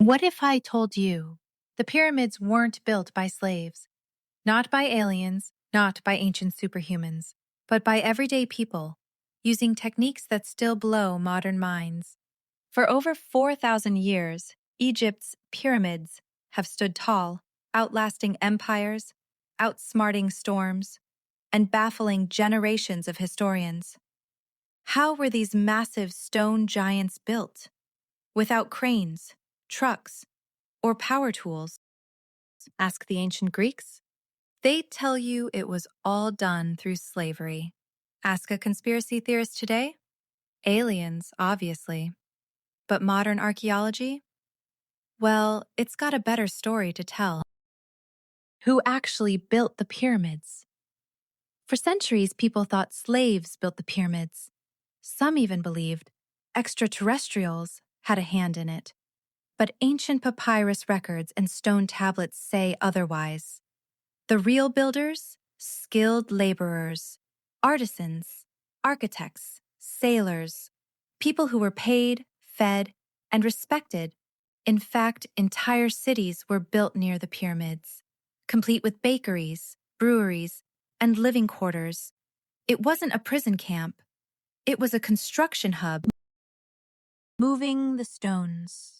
What if I told you the pyramids weren't built by slaves, not by aliens, not by ancient superhumans, but by everyday people, using techniques that still blow modern minds? For over 4,000 years, Egypt's pyramids have stood tall, outlasting empires, outsmarting storms, and baffling generations of historians. How were these massive stone giants built? Without cranes, trucks, or power tools? Ask the ancient Greeks. They'd tell you it was all done through slavery. Ask a conspiracy theorist today? Aliens, obviously. But modern archaeology? Well, it's got a better story to tell. Who actually built the pyramids? For centuries, people thought slaves built the pyramids. Some even believed extraterrestrials had a hand in it. But ancient papyrus records and stone tablets say otherwise. The real builders? Skilled laborers, artisans, architects, sailors, people who were paid, fed, and respected. In fact, entire cities were built near the pyramids, complete with bakeries, breweries, and living quarters. It wasn't a prison camp. It was a construction hub. Moving the stones.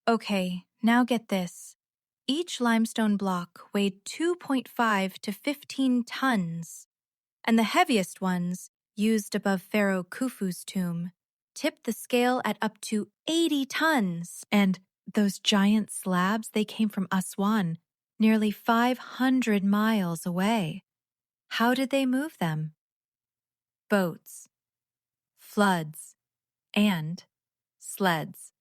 Okay, now get this. Each limestone block weighed 2.5 to 15 tons, and the heaviest ones, used above Pharaoh Khufu's tomb, tipped the scale at up to 80 tons. And those giant slabs, they came from Aswan, nearly 500 miles away. How did they move them? Boats, floods, and sleds.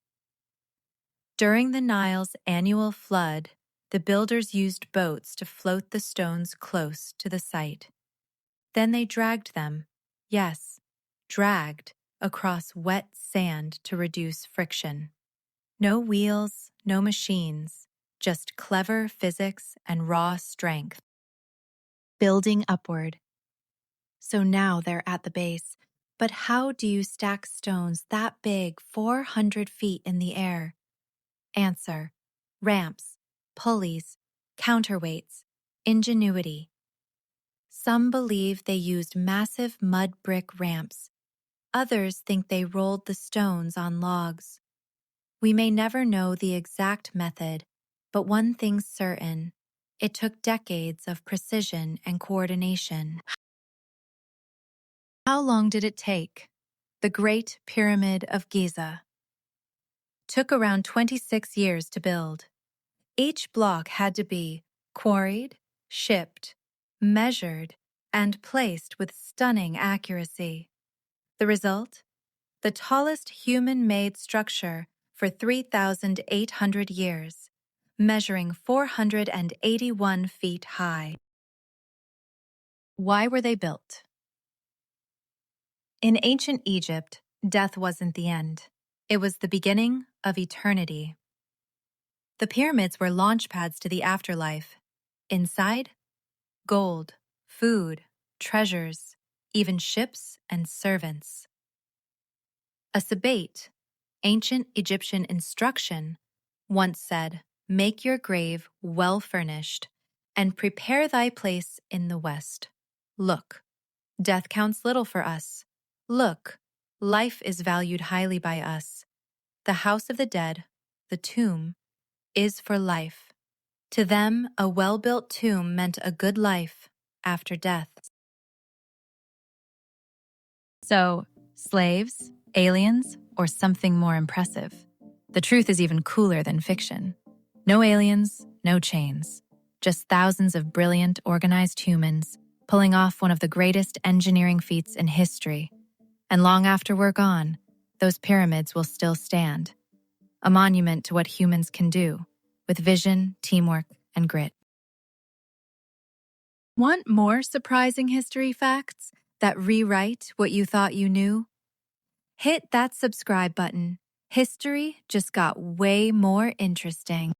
During the Nile's annual flood, the builders used boats to float the stones close to the site. Then they dragged them, yes, dragged, across wet sand to reduce friction. No wheels, no machines, just clever physics and raw strength. Building upward. So now they're at the base. But how do you stack stones that big 400 feet in the air? Answer: ramps, pulleys, counterweights, ingenuity. Some believe they used massive mud brick ramps. Others think they rolled the stones on logs. We may never know the exact method, but one thing's certain: it took decades of precision and coordination. How long did it take? The Great Pyramid of Giza took around 26 years to build. Each block had to be quarried, shipped, measured, and placed with stunning accuracy. The result? The tallest human-made structure for 3,800 years, measuring 481 feet high. Why were they built? In ancient Egypt, death wasn't the end. It was the beginning of eternity. The pyramids were launch pads to the afterlife. Inside, gold, food, treasures, even ships and servants. A Sabate, ancient Egyptian instruction, once said, "Make your grave well furnished, and prepare thy place in the west. Look, death counts little for us. Look, life is valued highly by us. The house of the dead, the tomb, is for life." To them, a well-built tomb meant a good life after death. So, slaves, aliens, or something more impressive? The truth is even cooler than fiction. No aliens, no chains. Just thousands of brilliant, organized humans pulling off one of the greatest engineering feats in history. And long after we're gone, those pyramids will still stand. A monument to what humans can do, with vision, teamwork, and grit. Want more surprising history facts that rewrite what you thought you knew? Hit that subscribe button. History just got way more interesting.